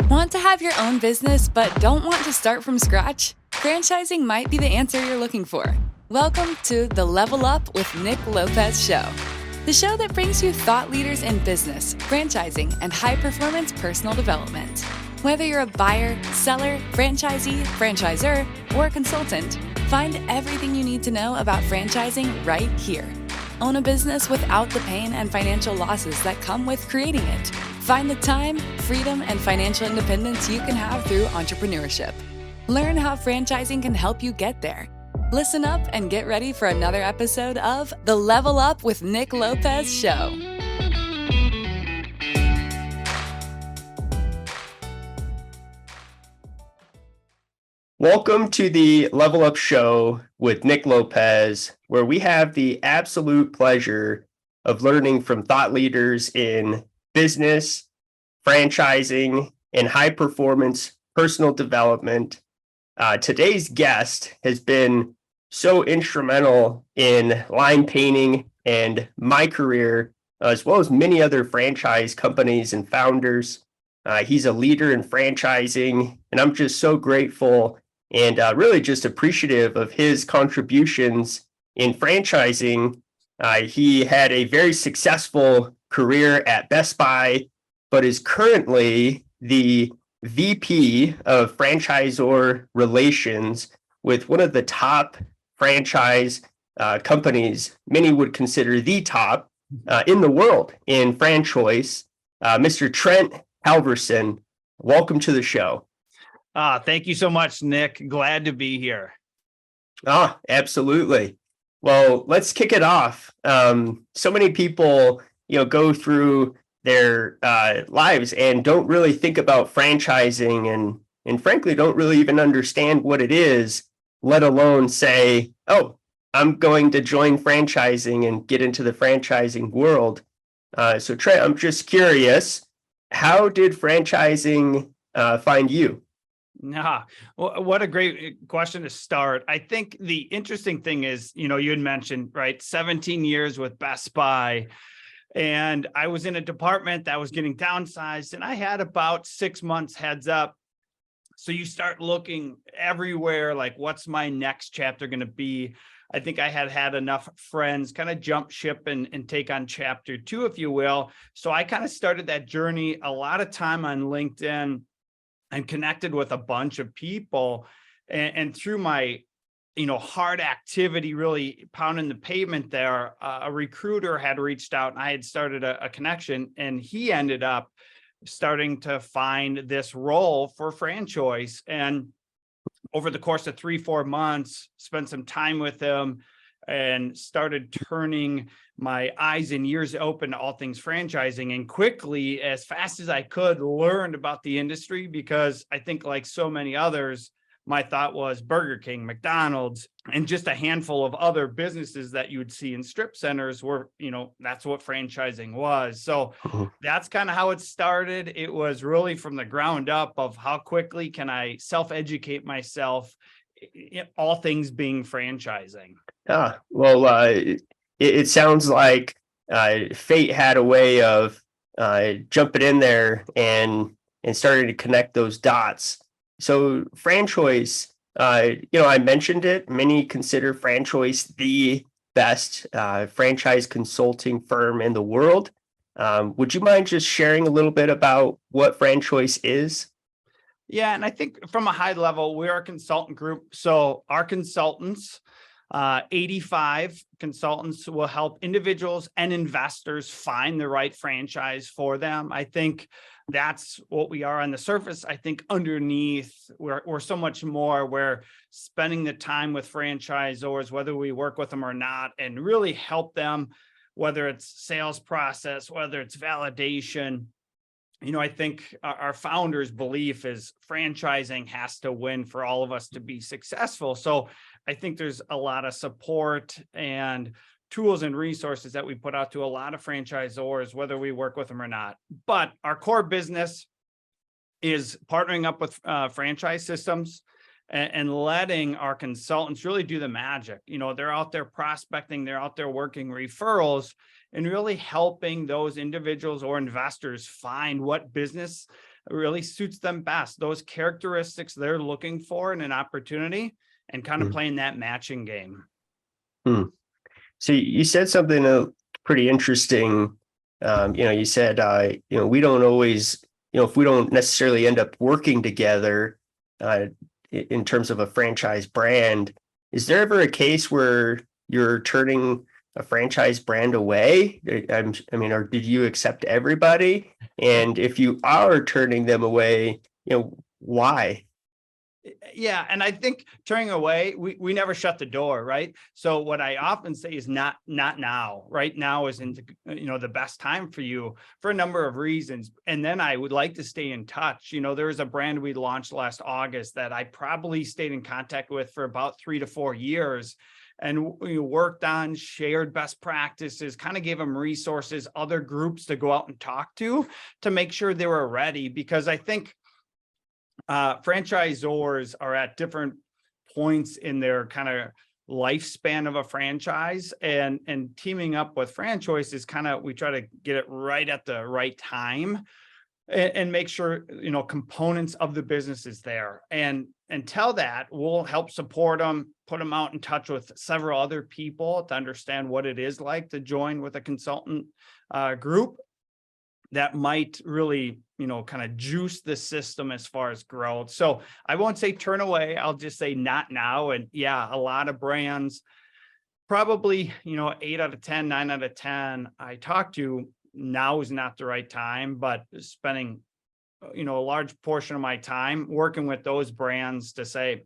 Want to have your own business but don't want to start from scratch? Franchising might be the answer you're looking for. Welcome to the Level Up with Nick Lopez show. The show that brings you thought leaders in business, franchising, and high-performance personal development. Whether you're a buyer, seller, franchisee, franchisor, or a consultant, find everything you need to know about franchising right here. Own a business without the pain and financial losses that come with creating it. Find the time, freedom, and financial independence you can have through entrepreneurship. Learn how franchising can help you get there. Listen up and get ready for another episode of the Level Up with Nick Lopez show. Welcome to the Level Up show with Nick Lopez, where we have the absolute pleasure of learning from thought leaders in business, franchising, and high-performance personal development. Today's guest has been so instrumental in line painting and my career, as well as many other franchise companies and founders. He's a leader in franchising, and I'm just so grateful and really just appreciative of his contributions in franchising. He had a very successful career at Best Buy, but is currently the VP of Franchisor Relations with one of the top franchise companies, many would consider the top in the world in FranChoice, Mr. Trent Halvorson. Welcome to the show. Thank you so much, Nick. Glad to be here. Absolutely. Well, let's kick it off. So many people, go through their lives and don't really think about franchising and frankly, don't really even understand what it is, let alone say, oh, I'm going to join franchising and get into the franchising world. So Trent, I'm just curious, how did franchising find you? What a great question to start. I think the interesting thing is, you had mentioned, right, 17 years with Best Buy, and I was in a department that was getting downsized, and I had about 6 months heads up. So you start looking everywhere, like, what's my next chapter going to be? I think I had enough friends kind of jump ship and take on chapter 2, if you will. So I kind of started that journey, a lot of time on LinkedIn, and connected with a bunch of people. And through my, hard activity, really pounding the pavement there, a recruiter had reached out and I had started a connection, and he ended up starting to find this role for FranChoice. And over the course of 3-4 months, spent some time with him and started turning my eyes and ears open to all things franchising, and quickly, as fast as I could, learned about the industry, because I think, like so many others, my thought was Burger King, McDonald's, and just a handful of other businesses that you would see in strip centers were, that's what franchising was. So that's kind of how it started. It was really from the ground up of how quickly can I self-educate myself, all things being franchising. It sounds like fate had a way of jumping in there and starting to connect those dots. So FranChoice, I mentioned it. Many consider FranChoice the best franchise consulting firm in the world. Would you mind just sharing a little bit about what FranChoice is? Yeah, and I think from a high level, we're a consultant group. So our consultants, 85 consultants, will help individuals and investors find the right franchise for them. I think that's what we are on the surface. I think underneath, we're so much more. We're spending the time with franchisors, whether we work with them or not, and really help them, whether it's sales process, whether it's validation. I think our founders' belief is franchising has to win for all of us to be successful. So I think there's a lot of support and tools and resources that we put out to a lot of franchisors, whether we work with them or not. But our core business is partnering up with franchise systems and letting our consultants really do the magic. They're out there prospecting, they're out there working referrals, and really helping those individuals or investors find what business really suits them best, those characteristics they're looking for in an opportunity, and kind of playing that matching game. So you said something pretty interesting. You said, we don't always, if we don't necessarily end up working together in terms of a franchise brand, is there ever a case where you're turning a franchise brand away? Or did you accept everybody? And if you are turning them away, why? Yeah. And I think turning away, we never shut the door, right? So what I often say is not now. Right now isn't, the best time for you for a number of reasons. And then I would like to stay in touch. There was a brand we launched last August that I probably stayed in contact with for about 3 to 4 years. And we worked on, shared best practices, kind of gave them resources, other groups to go out and talk to make sure they were ready. Because I think franchisors are at different points in their kind of lifespan of a franchise, and teaming up with FranChoice is we try to get it right at the right time and make sure, components of the business is there. And until that, we'll help support them, put them out in touch with several other people to understand what it is like to join with a consultant group that might really, kind of juice the system as far as growth. So I won't say turn away. I'll just say not now. And yeah, a lot of brands, probably, 8 out of 10, 9 out of 10 I talk to, now is not the right time, but spending, a large portion of my time working with those brands to say,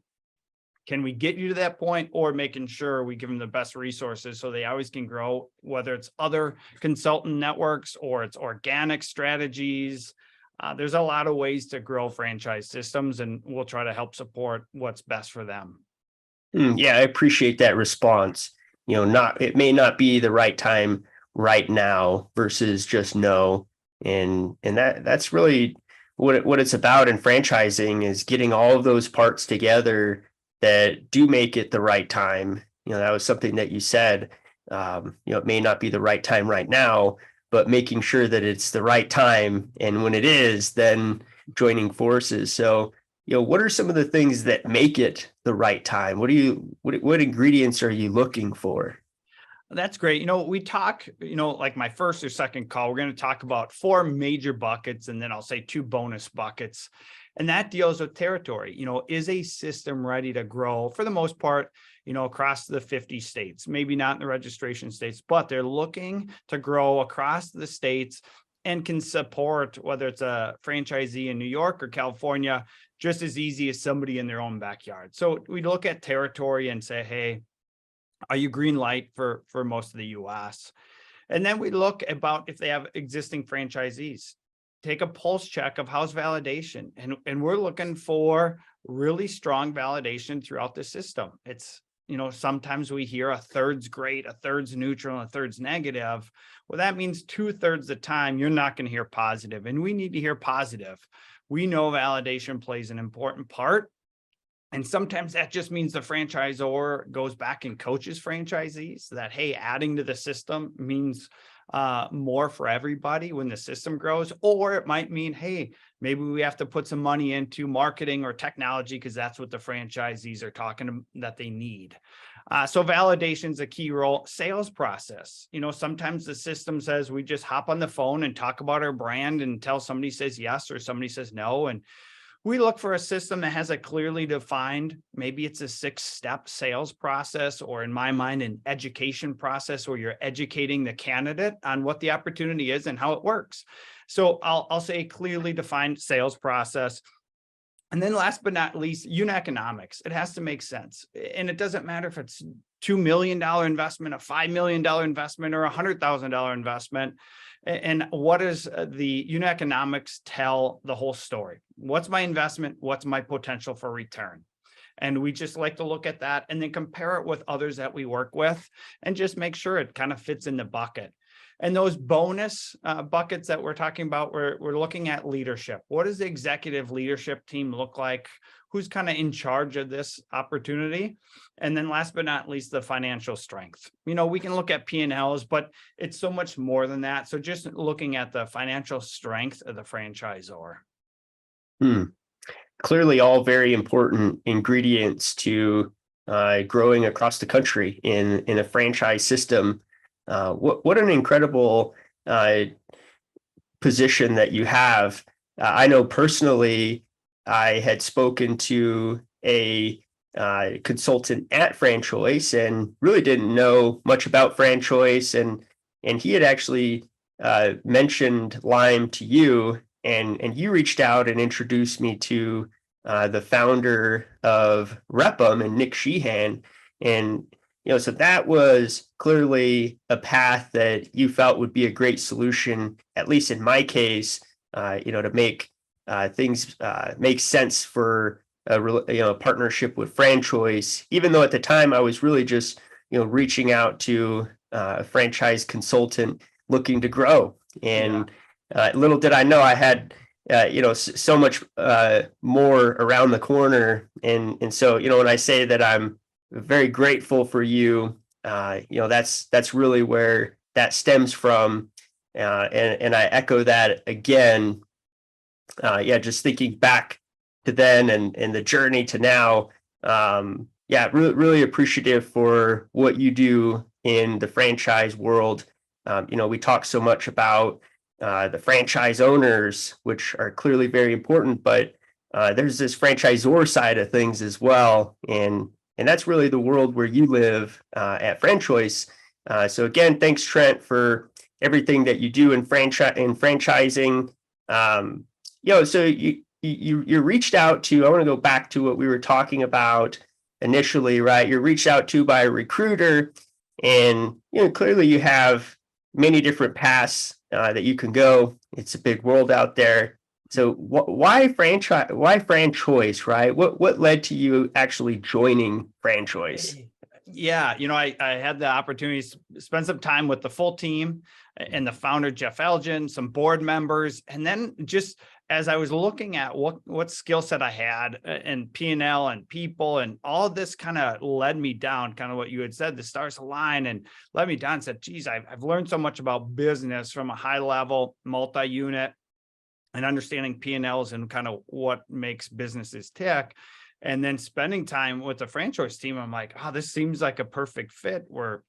can we get you to that point, or making sure we give them the best resources so they always can grow, whether it's other consultant networks or it's organic strategies. There's a lot of ways to grow franchise systems, and we'll try to help support what's best for them. Yeah, I appreciate that response. It may not be the right time right now versus just no. And that's really what it's about in franchising, is getting all of those parts together that do make it the right time. That was something that you said. It may not be the right time right now, but making sure that it's the right time, and when it is, then joining forces. So, what are some of the things that make it the right time? What ingredients are you looking for? That's great. We talk, like my first or second call, we're going to talk about 4 major buckets, and then I'll say 2 bonus buckets. And that deals with territory. Is a system ready to grow? For the most part, across the 50 states, maybe not in the registration states, but they're looking to grow across the states and can support, whether it's a franchisee in New York or California, just as easy as somebody in their own backyard. So we look at territory and say, hey, are you green light for most of the US? And then we look about if they have existing franchisees. Take a pulse check of how's validation. And we're looking for really strong validation throughout the system. It's, sometimes we hear a third's great, a third's neutral, and a third's negative. Well, that means 2/3 of the time you're not going to hear positive, and we need to hear positive. We know validation plays an important part. And sometimes that just means the franchisor goes back and coaches franchisees that, hey, adding to the system means more for everybody when the system grows. Or it might mean, hey, maybe we have to put some money into marketing or technology because that's what the franchisees are talking that they need. So validation is a key role. Sales process. Sometimes the system says we just hop on the phone and talk about our brand until somebody says yes or somebody says no. And we look for a system that has a clearly defined, maybe it's a 6-step sales process, or in my mind, an education process where you're educating the candidate on what the opportunity is and how it works. So I'll say clearly defined sales process. And then last but not least, unit economics. It has to make sense. And it doesn't matter if it's $2 million investment, a $5 million investment, or a $100,000 investment. And what does the unit economics tell the whole story? What's my investment? What's my potential for return? And we just like to look at that and then compare it with others that we work with and just make sure it kind of fits in the bucket. And those bonus buckets that we're talking about, we're looking at leadership. What does the executive leadership team look like? Who's kind of in charge of this opportunity? And then last but not least, the financial strength. We can look at P&Ls, but it's so much more than that. So just looking at the financial strength of the franchisor. Hmm. Clearly all very important ingredients to growing across the country in a franchise system. What an incredible uh, position that you have. I know personally, I had spoken to a consultant at FranChoice and really didn't know much about FranChoice, and he had actually mentioned Lime to you, and you reached out and introduced me to the founder of Repum and Nick Sheehan, and so that was clearly a path that you felt would be a great solution, at least in my case, to make things make sense for a partnership with FranChoice. Even though at the time I was really just reaching out to a franchise consultant looking to grow, and little did I know I had so much more around the corner, and so when I say that I'm very grateful for you. That's really where that stems from, and I echo that again. Just thinking back to then and the journey to now. Really, really appreciative for what you do in the franchise world. We talk so much about the franchise owners, which are clearly very important, but there's this franchisor side of things as well, and that's really the world where you live at FranChoice. So again, thanks, Trent, for everything that you do in franchising. So you reached out to. I want to go back to what we were talking about initially, right? You're reached out to by a recruiter, and clearly you have many different paths that you can go. It's a big world out there. So why franchise? Why FranChoice, right? What led to you actually joining FranChoice? Yeah, I had the opportunity to spend some time with the full team and the founder, Jeff Elgin, some board members. And then just as I was looking at what skill set I had and P&L and people and all of this kind of led me down, kind of what you had said, the stars align and led me down and said, geez, I've learned so much about business from a high level, multi-unit, and understanding P&Ls and kind of what makes businesses tick. And then spending time with the FranChoice team, I'm like, this seems like a perfect fit where,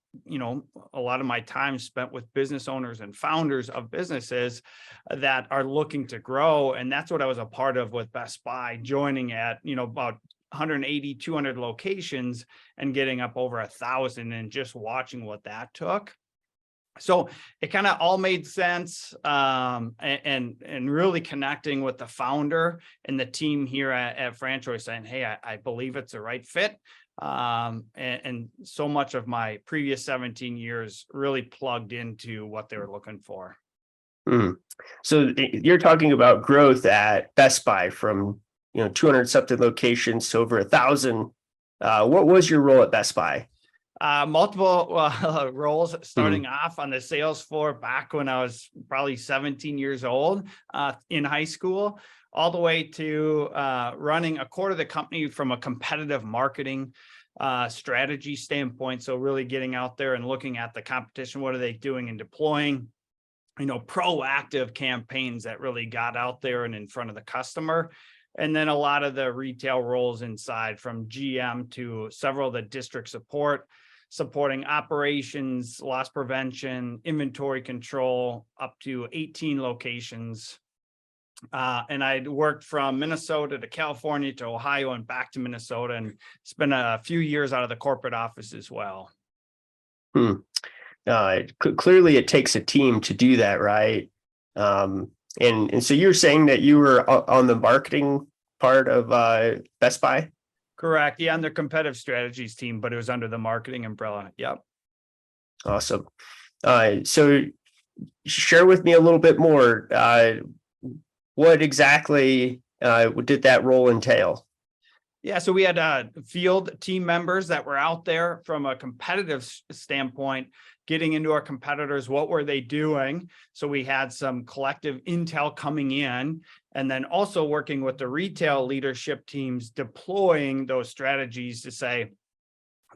a lot of my time spent with business owners and founders of businesses that are looking to grow. And that's what I was a part of with Best Buy, joining at, about 180, 200 locations and getting up over 1,000 and just watching what that took. So it kind of all made sense, and really connecting with the founder and the team here at FranChoice, saying, hey, I believe it's the right fit. And so much of my previous 17 years really plugged into what they were looking for. So you're talking about growth at Best Buy from 200 something locations to over 1,000. What was your role at Best Buy? Multiple roles, starting off on the sales floor back when I was probably 17 years old in high school, all the way to running a quarter of the company from a competitive marketing strategy standpoint. So really getting out there and looking at the competition. What are they doing and deploying, proactive campaigns that really got out there and in front of the customer. And then a lot of the retail roles inside, from GM to several of the district supporting operations, loss prevention, inventory control, up to 18 locations. And I'd worked from Minnesota to California to Ohio and back to Minnesota, and spent a few years out of the corporate office as well. Clearly it takes a team to do that, right? And so you're saying that you were on the marketing part of Best Buy? Correct. Yeah, on their competitive strategies team, but it was under the marketing umbrella. Yep. Awesome. So share with me a little bit more. What exactly did that role entail? Yeah, so we had field team members that were out there from a competitive standpoint, getting into our competitors. What were they doing? So we had some collective intel coming in, and then also working with the retail leadership teams, deploying those strategies to say,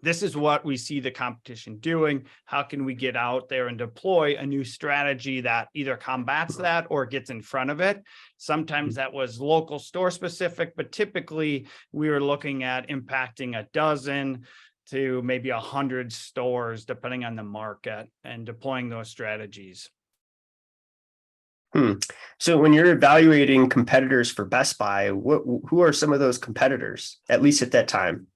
this is what we see the competition doing. How can we get out there and deploy a new strategy that either combats that or gets in front of it? Sometimes that was local store specific, but typically we were looking at impacting a dozen to maybe 100 stores, depending on the market, and deploying those strategies. So when you're evaluating competitors for Best Buy, who are some of those competitors, at least at that time?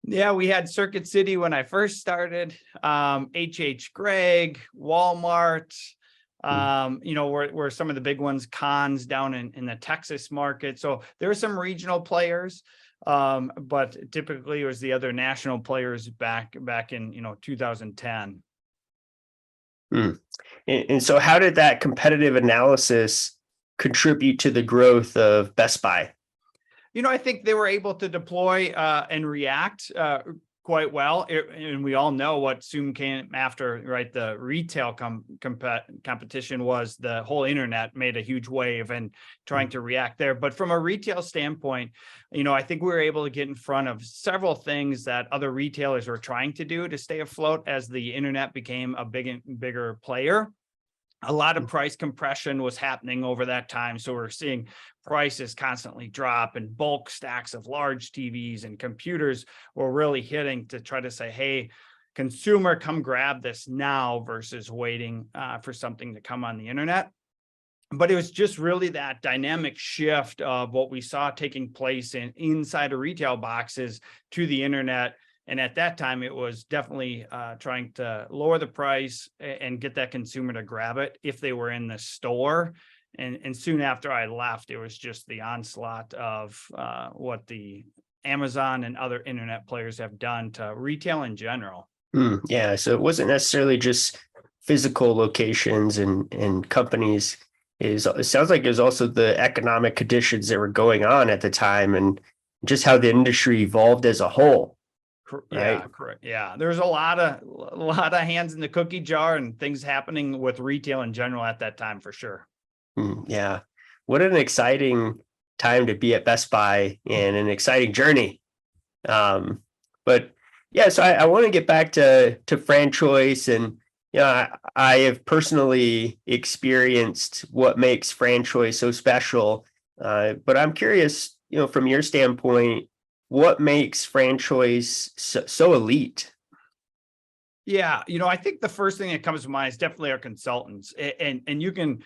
Yeah, we had Circuit City when I first started, H.H. Gregg, Walmart, were some of the big ones, Conn's down in the Texas market. So there were some regional players, but typically it was the other national players back in 2010. And so how did that competitive analysis contribute to the growth of Best Buy? I think they were able to deploy and react quite well. And we all know what soon came after, right? The retail competition was the whole internet made a huge wave and trying to react there. But from a retail standpoint, I think we were able to get in front of several things that other retailers were trying to do to stay afloat as the internet became a bigger player. A lot of price compression was happening over that time. So we're seeing prices constantly drop, and bulk stacks of large TVs and computers were really hitting to try to say, hey, consumer, come grab this now versus waiting for something to come on the internet. But it was just really that dynamic shift of what we saw taking place inside of retail boxes to the internet. And at that time, it was definitely trying to lower the price and get that consumer to grab it if they were in the store. And soon after I left, it was just the onslaught of what the Amazon and other internet players have done to retail in general. Yeah, so it wasn't necessarily just physical locations and companies. It sounds like it was also the economic conditions that were going on at the time and just how the industry evolved as a whole. Yeah, right? correct. Yeah, there's a lot of hands in the cookie jar and things happening with retail in general at that time, for sure. Yeah, what an exciting time to be at Best Buy and an exciting journey. But yeah, so I want to get back to FranChoice, and I have personally experienced what makes FranChoice so special. But I'm curious, from your standpoint, what makes FranChoice so elite? Yeah, I think the first thing that comes to mind is definitely our consultants, and you can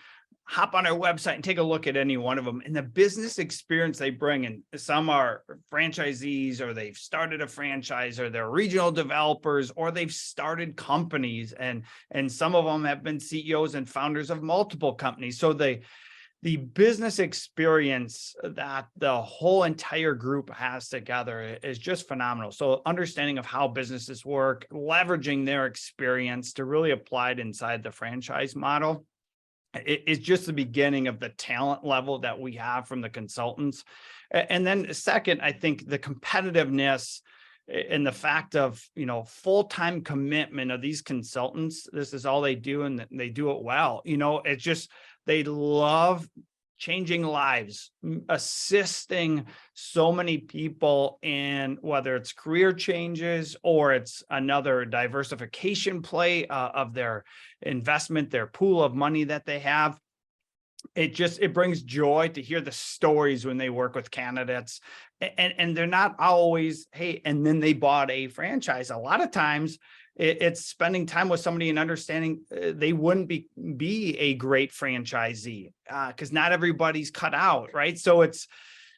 hop on our website and take a look at any one of them and the business experience they bring. And some are franchisees, or they've started a franchise, or they're regional developers, or they've started companies, and some of them have been CEOs and founders of multiple companies. So the business experience that the whole entire group has together is just phenomenal. So understanding of how businesses work, leveraging their experience to really apply it inside the franchise model, it's just the beginning of the talent level that we have from the consultants. And then second, I think the competitiveness and the fact of, full-time commitment of these consultants. This is all they do, and they do it well. It's just, they love changing lives, assisting so many people in whether it's career changes or it's another diversification play of their investment, their pool of money that they have. It brings joy to hear the stories when they work with candidates, and they're not always, hey, and then they bought a franchise. A lot of times it's spending time with somebody and understanding they wouldn't be a great franchisee because not everybody's cut out, right? So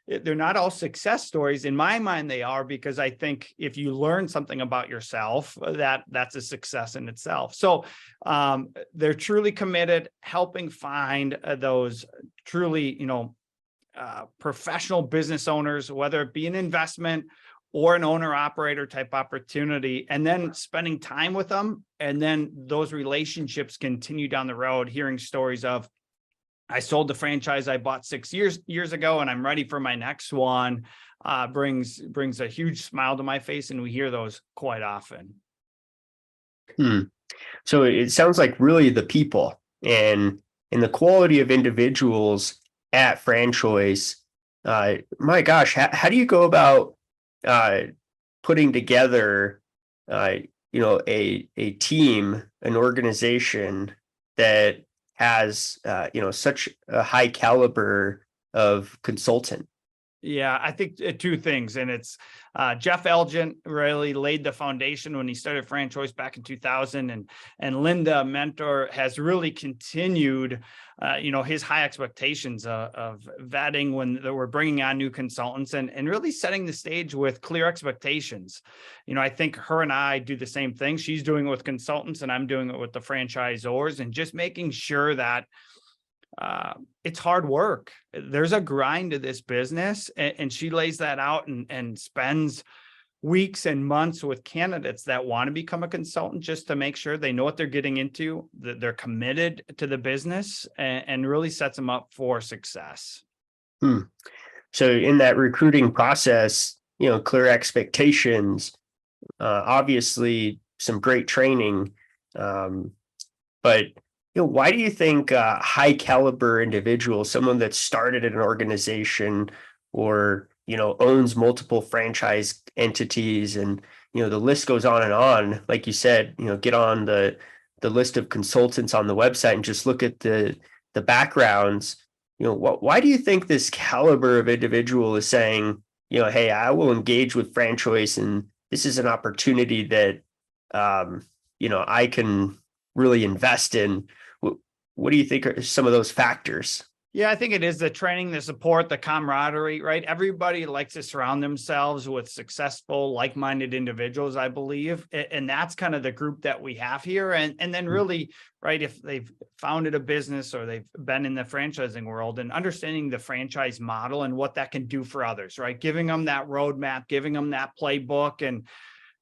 they're not all success stories. In my mind, they are, because I think if you learn something about yourself, that's a success in itself. So they're truly committed, helping find those truly, professional business owners, whether it be an investment or an owner-operator type opportunity, and then spending time with them. And then those relationships continue down the road, hearing stories of, I sold the franchise I bought 6 years ago, and I'm ready for my next one, brings a huge smile to my face, and we hear those quite often. So it sounds like really the people and the quality of individuals at FranChoice. My gosh, how do you go about putting together a team, an organization that has such a high caliber of consultant? Yeah, I think two things, and it's Jeff Elgin really laid the foundation when he started FranChoice back in 2000, and Linda, mentor, has really continued, his high expectations of vetting when we're bringing on new consultants, and really setting the stage with clear expectations. I think her and I do the same thing. She's doing it with consultants, and I'm doing it with the franchisors, and just making sure that it's hard work. There's a grind to this business, and she lays that out and spends weeks and months with candidates that want to become a consultant, just to make sure they know what they're getting into, that they're committed to the business, and really sets them up for success. So in that recruiting process, clear expectations, obviously some great training, but why do you think high caliber individual, someone that started an organization or owns multiple franchise entities, and the list goes on and on, like you said, get on the list of consultants on the website and just look at the backgrounds. Why do you think this caliber of individual is saying, hey, I will engage with FranChoice, and this is an opportunity that I can really invest in? What do you think are some of those factors? Yeah, I think it is the training, the support, the camaraderie, right? Everybody likes to surround themselves with successful, like-minded individuals, I believe. And that's kind of the group that we have here. And then really, right, if they've founded a business or they've been in the franchising world, and understanding the franchise model and what that can do for others, right? Giving them that roadmap, giving them that playbook. And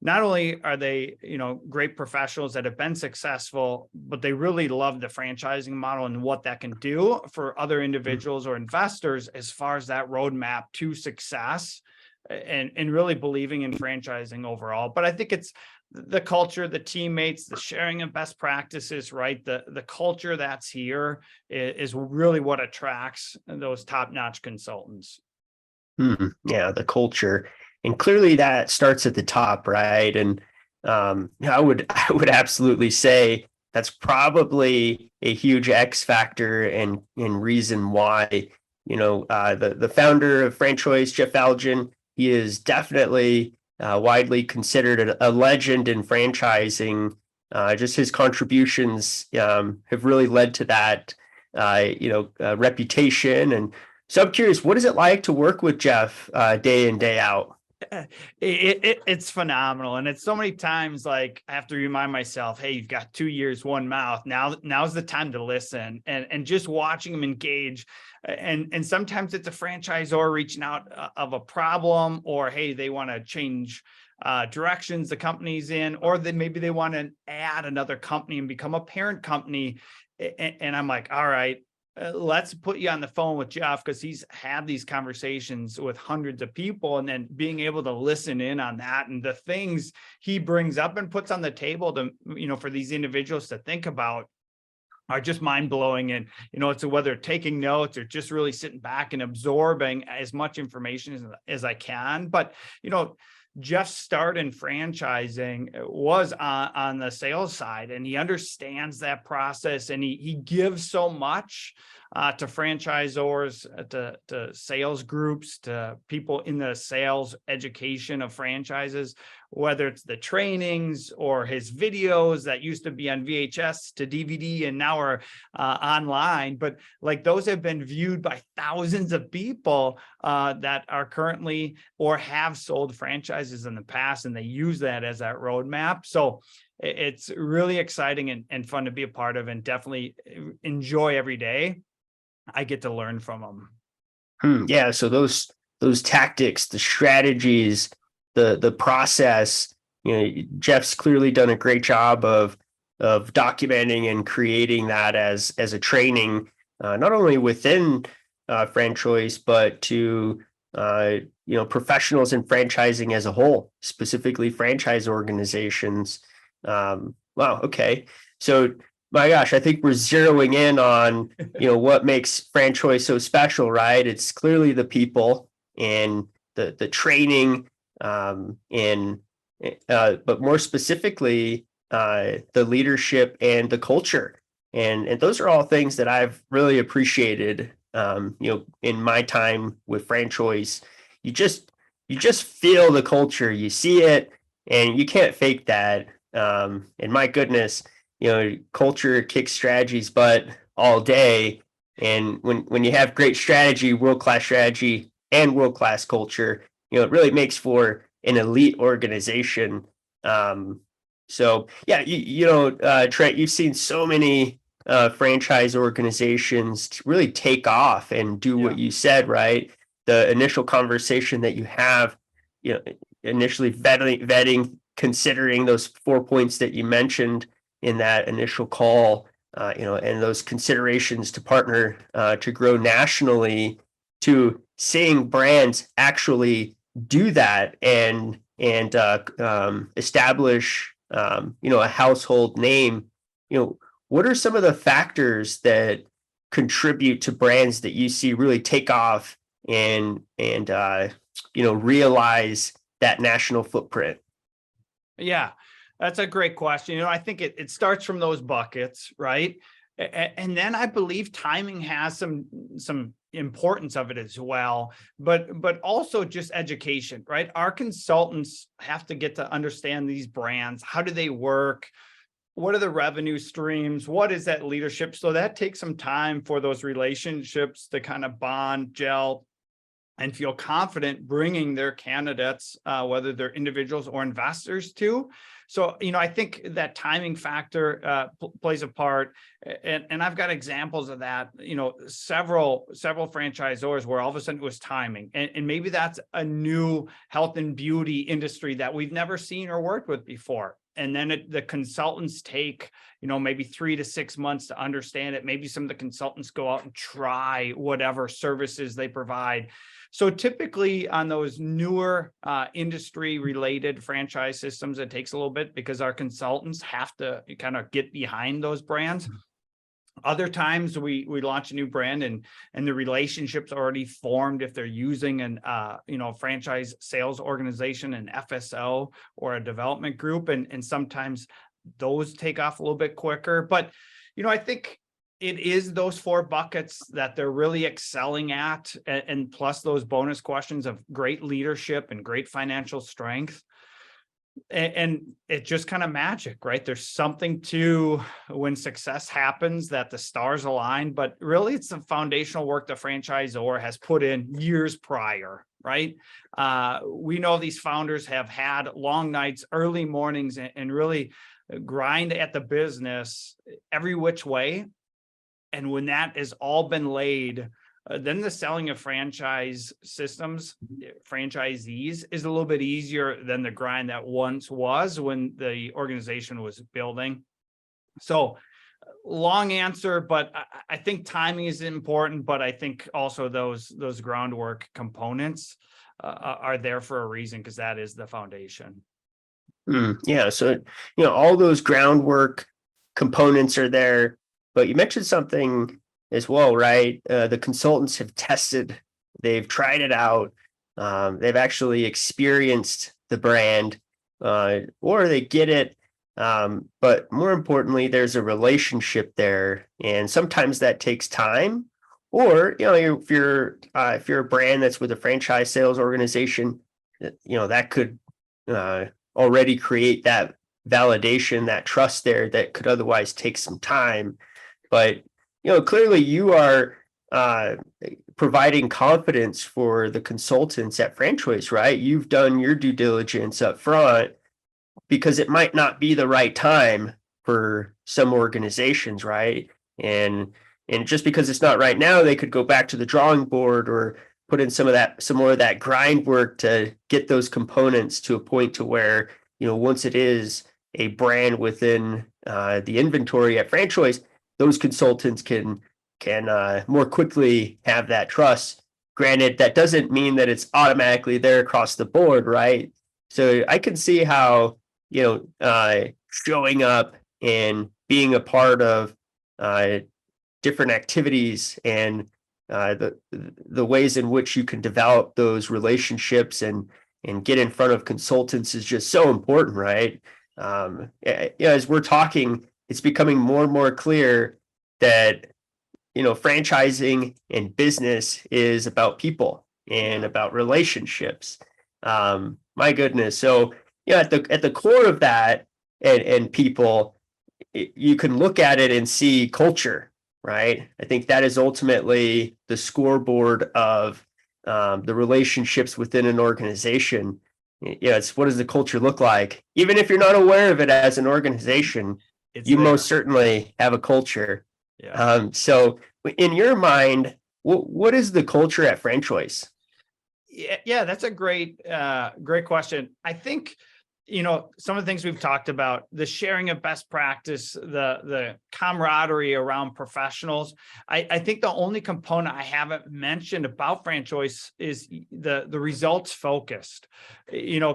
not only are they, great professionals that have been successful, but they really love the franchising model and what that can do for other individuals or investors as far as that roadmap to success, and really believing in franchising overall. But I think it's the culture, the teammates, the sharing of best practices, right? The culture that's here is really what attracts those top-notch consultants. Yeah, the culture. And clearly that starts at the top, right? And I would absolutely say that's probably a huge X factor and reason why, the founder of FranChoice, Jeff Elgin, he is definitely widely considered a legend in franchising. Just his contributions have really led to that, reputation. And so I'm curious, what is it like to work with Jeff day in, day out? It's phenomenal. And it's so many times, like, I have to remind myself, hey, you've got 2 years, one mouth. Now's the time to listen, and just watching them engage. And sometimes it's a franchisor reaching out of a problem, or, hey, they want to change directions the company's in, or maybe they want to add another company and become a parent company. And I'm like, all right, let's put you on the phone with Jeff, because he's had these conversations with hundreds of people, and then being able to listen in on that and the things he brings up and puts on the table to, for these individuals to think about, are just mind blowing. And, it's whether taking notes or just really sitting back and absorbing as much information as I can. But, Jeff's start in franchising was on the sales side, and he understands that process, and he gives so much to franchisors, to sales groups, to people in the sales education of franchises, whether it's the trainings or his videos that used to be on VHS to DVD and now are online. But like, those have been viewed by thousands of people that are currently or have sold franchises in the past, and they use that as that roadmap. So it's really exciting and fun to be a part of, and definitely enjoy every day I get to learn from them. Yeah. So those tactics, the strategies, the process, Jeff's clearly done a great job of documenting and creating that as a training, not only within FranChoice, but to professionals in franchising as a whole, specifically franchise organizations. Wow. Okay. So, my gosh, I think we're zeroing in on, what makes FranChoice so special, right? It's clearly the people and the training, and, but more specifically, the leadership and the culture. And those are all things that I've really appreciated. In my time with FranChoice, you just feel the culture, you see it, and you can't fake that. And my goodness, culture kicks strategies butt all day. And when you have great strategy, world-class strategy, and world-class culture, it really makes for an elite organization. So yeah, Trent, you've seen so many franchise organizations really take off and do what you said, right? The initial conversation that you have, initially vetting, considering those 4 points that you mentioned in that initial call, and those considerations to partner to grow nationally, to seeing brands actually do that and establish a household name. What are some of the factors that contribute to brands that you see really take off and realize that national footprint? Yeah, that's a great question. I think it starts from those buckets, right? And then I believe timing has some importance of it as well, but also just education, right? Our consultants have to get to understand these brands. How do they work? What are the revenue streams? What is that leadership? So that takes some time for those relationships to kind of bond, gel, and feel confident bringing their candidates, whether they're individuals or investors too. So, I think that timing factor plays a part. And I've got examples of that, several franchisors where all of a sudden it was timing. And maybe that's a new health and beauty industry that we've never seen or worked with before. And then the consultants take, maybe 3 to 6 months to understand it. Maybe some of the consultants go out and try whatever services they provide. So typically on those newer industry related franchise systems, it takes a little bit because our consultants have to kind of get behind those brands. Other times we launch a new brand and the relationship's already formed if they're using an franchise sales organization, an FSO or a development group, and sometimes those take off a little bit quicker. But I think it is those 4 buckets that they're really excelling at, and plus those bonus questions of great leadership and great financial strength. And it's just kind of magic, right? There's something to when success happens that the stars align, but really it's the foundational work the franchisor has put in years prior, right? We know these founders have had long nights, early mornings, and really grind at the business every which way. And when that has all been laid, then the selling of franchise systems, franchisees, is a little bit easier than the grind that once was when the organization was building. So long answer, but I think timing is important, but I think also those groundwork components are there for a reason, because that is the foundation. Yeah. So, all those groundwork components are there, but you mentioned something as well, right? The consultants have tested, they've tried it out, they've actually experienced the brand, or they get it. But more importantly, there's a relationship there, and sometimes that takes time. Or if you're a brand that's with a franchise sales organization, that could already create that validation, that trust there that could otherwise take some time. But clearly you are providing confidence for the consultants at FranChoice, right? You've done your due diligence up front, because it might not be the right time for some organizations, right? And just because it's not right now, they could go back to the drawing board or put in some more of that grind work to get those components to a point to where, once it is a brand within the inventory at FranChoice, those consultants can more quickly have that trust. Granted, that doesn't mean that it's automatically there across the board, right? So I can see how, showing up and being a part of different activities and the ways in which you can develop those relationships and and get in front of consultants is just so important, right? As we're talking, it's becoming more and more clear that, franchising and business is about people and about relationships. My goodness. So, at the core of that and people, you can look at it and see culture, right? I think that is ultimately the scoreboard of the relationships within an organization. It's what does the culture look like? Even if you're not aware of it as an organization, you most certainly have a culture. Yeah. So in your mind, what is the culture at FranChoice? Yeah, that's a great question. I think, some of the things we've talked about, the sharing of best practice, the camaraderie around professionals. I think the only component I haven't mentioned about FranChoice is the results focused.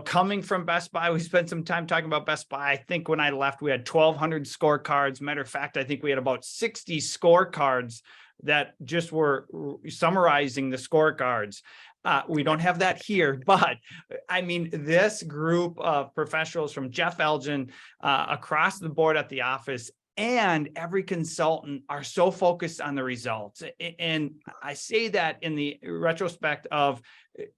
Coming from Best Buy, we spent some time talking about Best Buy. I think when I left, we had 1,200 scorecards. Matter of fact, I think we had about 60 scorecards that just were summarizing the scorecards. We don't have that here, but I mean, this group of professionals from Jeff Elgin across the board at the office and every consultant are so focused on the results. And I say that in the retrospect of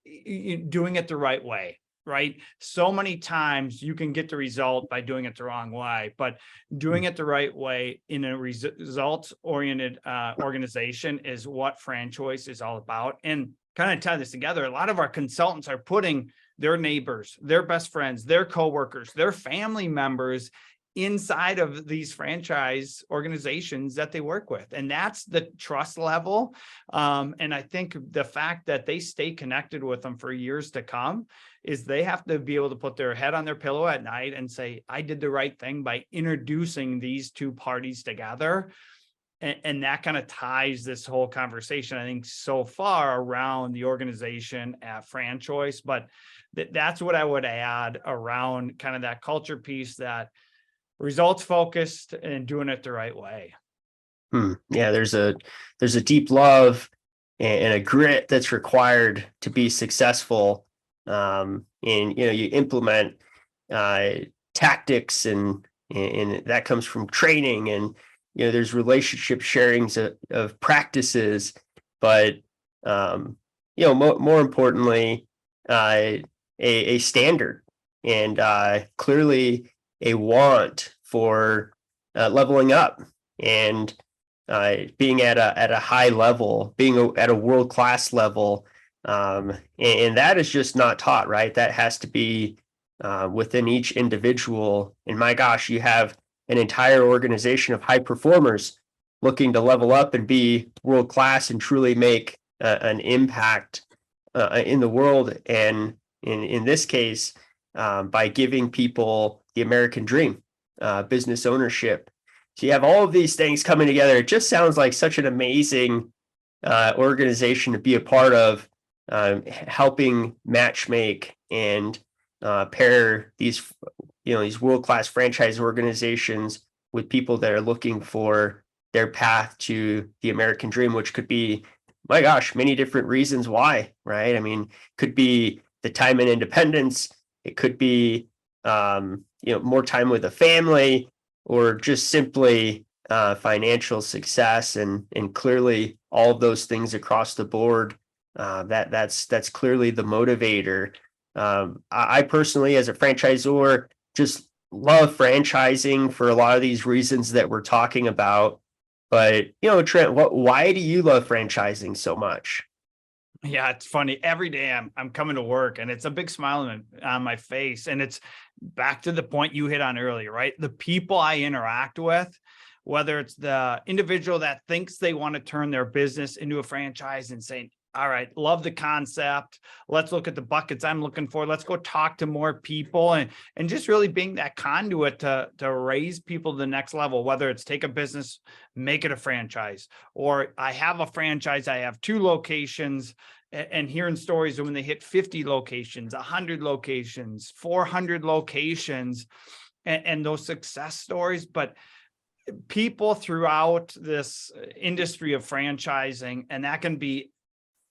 doing it the right way. Right. So many times you can get the result by doing it the wrong way, but doing it the right way in a results oriented organization is what FranChoice is all about. And kind of tie this together, a lot of our consultants are putting their neighbors, their best friends, their coworkers, their family members inside of these franchise organizations that they work with. And that's the trust level. And I think the fact that they stay connected with them for years to come is they have to be able to put their head on their pillow at night and say, I did the right thing by introducing these two parties together. And that kind of ties this whole conversation, I think, so far around the organization at FranChoice. But that's what I would add around kind of that culture piece, that results focused and doing it the right way. Yeah, there's a deep love and a grit that's required to be successful. And you implement tactics and that comes from training, and there's relationship sharings of practices, but more importantly, a standard and clearly a want for leveling up and being at a high level, being at a world-class level. And that is just not taught, right? That has to be within each individual. And my gosh, you have an entire organization of high performers looking to level up and be world-class and truly make an impact in the world. And in this case, by giving people the American dream, business ownership. So you have all of these things coming together. It just sounds like such an amazing organization to be a part of, helping matchmake and pair these world-class franchise organizations with people that are looking for their path to the American dream, which could be, my gosh, many different reasons why, right? I mean, could be the time and independence. It could be, more time with a family, or just simply financial success. And clearly all of those things across the board, that's clearly the motivator. I personally, as a franchisor, just love franchising for a lot of these reasons that we're talking about. But, Trent, why do you love franchising so much? Yeah, it's funny. Every day I'm coming to work and it's a big smile on my face. And it's back to the point you hit on earlier, right? The people I interact with, whether it's the individual that thinks they want to turn their business into a franchise and saying, all right, love the concept. Let's look at the buckets I'm looking for. Let's go talk to more people and just really being that conduit to raise people to the next level, whether it's take a business, make it a franchise, or I have a franchise, I have 2 locations, and hearing stories of when they hit 50 locations, 100 locations, 400 locations, and those success stories. But people throughout this industry of franchising, and that can be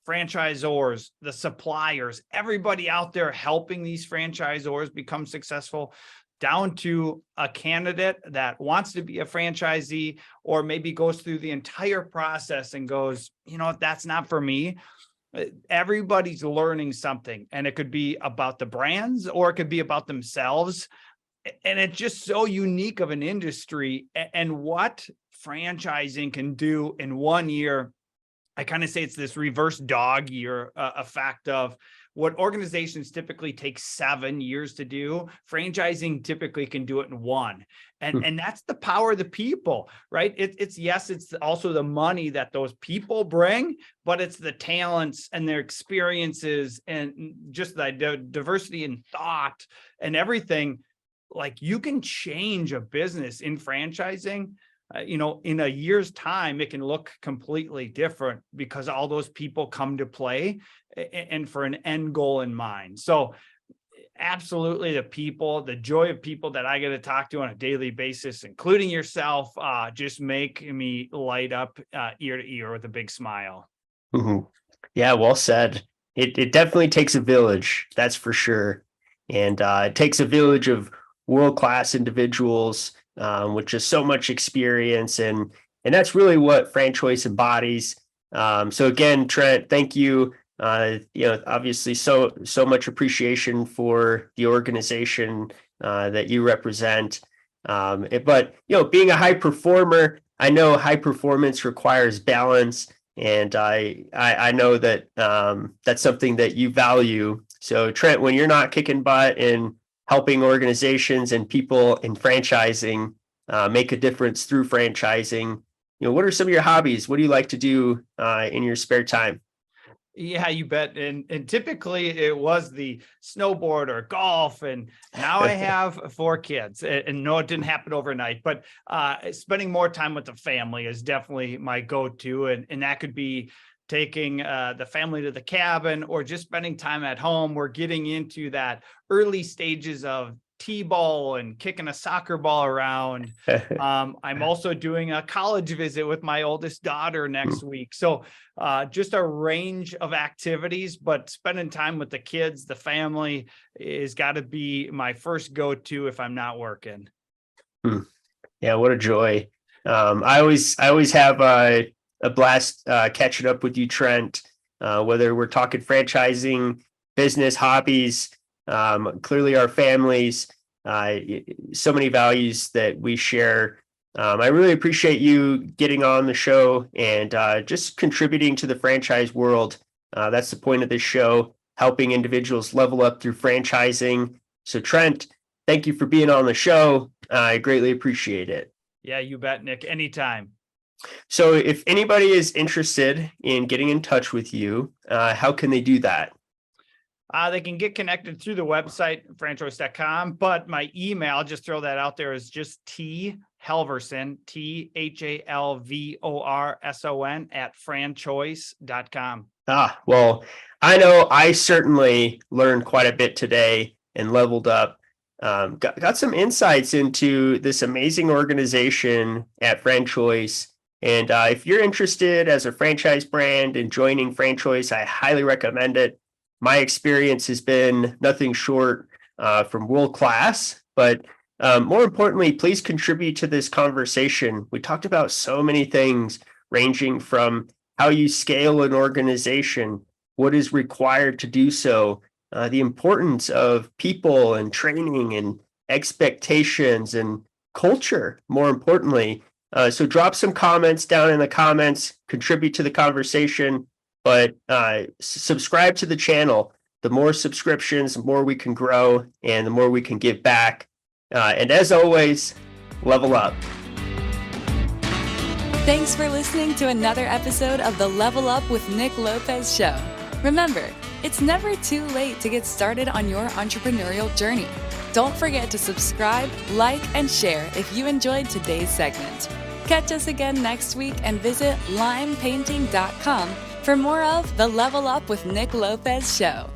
franchisors, the suppliers, everybody out there helping these franchisors become successful, down to a candidate that wants to be a franchisee or maybe goes through the entire process and goes, that's not for me. Everybody's learning something, and it could be about the brands or it could be about themselves. And it's just so unique of an industry, and what franchising can do in 1 year. I kind of say it's this reverse dog year effect of what organizations typically take 7 years to do. Franchising typically can do it in 1. And that's the power of the people, right? It's also the money that those people bring, but it's the talents and their experiences and just the diversity in thought and everything. Like, you can change a business in franchising. In a year's time, it can look completely different because all those people come to play and for an end goal in mind. So absolutely, the people, the joy of people that I get to talk to on a daily basis, including yourself, just make me light up ear to ear with a big smile. Mm-hmm. Yeah, well said. It definitely takes a village, that's for sure. And it takes a village of world-class individuals with just so much experience, and that's really what FranChoice embodies. So again, Trent, thank you. Obviously, so much appreciation for the organization that you represent. But being a high performer, I know high performance requires balance, and I know that that's something that you value. So Trent, when you're not kicking butt and helping organizations and people in franchising make a difference through franchising, what are some of your hobbies? What do you like to do in your spare time? Yeah, you bet. And typically it was the snowboard or golf. And now I have 4 kids, and no, it didn't happen overnight, but spending more time with the family is definitely my go-to. And that could be taking the family to the cabin or just spending time at home. We're getting into that early stages of T-ball and kicking a soccer ball around. I'm also doing a college visit with my oldest daughter next week. So just a range of activities, but spending time with the kids, the family, is got to be my first go-to if I'm not working. Yeah, what a joy. I always have a blast catching up with you, Trent, whether we're talking franchising, business, hobbies, clearly our families, so many values that we share. I really appreciate you getting on the show and just contributing to the franchise world. That's the point of this show, helping individuals level up through franchising. So Trent, thank you for being on the show. I greatly appreciate it. Yeah, you bet, Nick. Anytime. So if anybody is interested in getting in touch with you, how can they do that? They can get connected through the website, FranChoice.com, but my email, just throw that out there, is just T Halvorson, THALVORSON @FranChoice.com. Well, I know I certainly learned quite a bit today and leveled up. Got some insights into this amazing organization at FranChoice. And if you're interested as a franchise brand in joining FranChoice, I highly recommend it. My experience has been nothing short from world class, but more importantly, please contribute to this conversation. We talked about so many things, ranging from how you scale an organization, what is required to do so, the importance of people and training and expectations and culture, more importantly. So drop some comments down in the comments, contribute to the conversation, but subscribe to the channel. The more subscriptions, the more we can grow and the more we can give back. And as always, level up. Thanks for listening to another episode of the Level Up with Nick Lopez show. Remember, it's never too late to get started on your entrepreneurial journey. Don't forget to subscribe, like, and share if you enjoyed today's segment. Catch us again next week and visit limepainting.com for more of the Level Up with Nick Lopez show.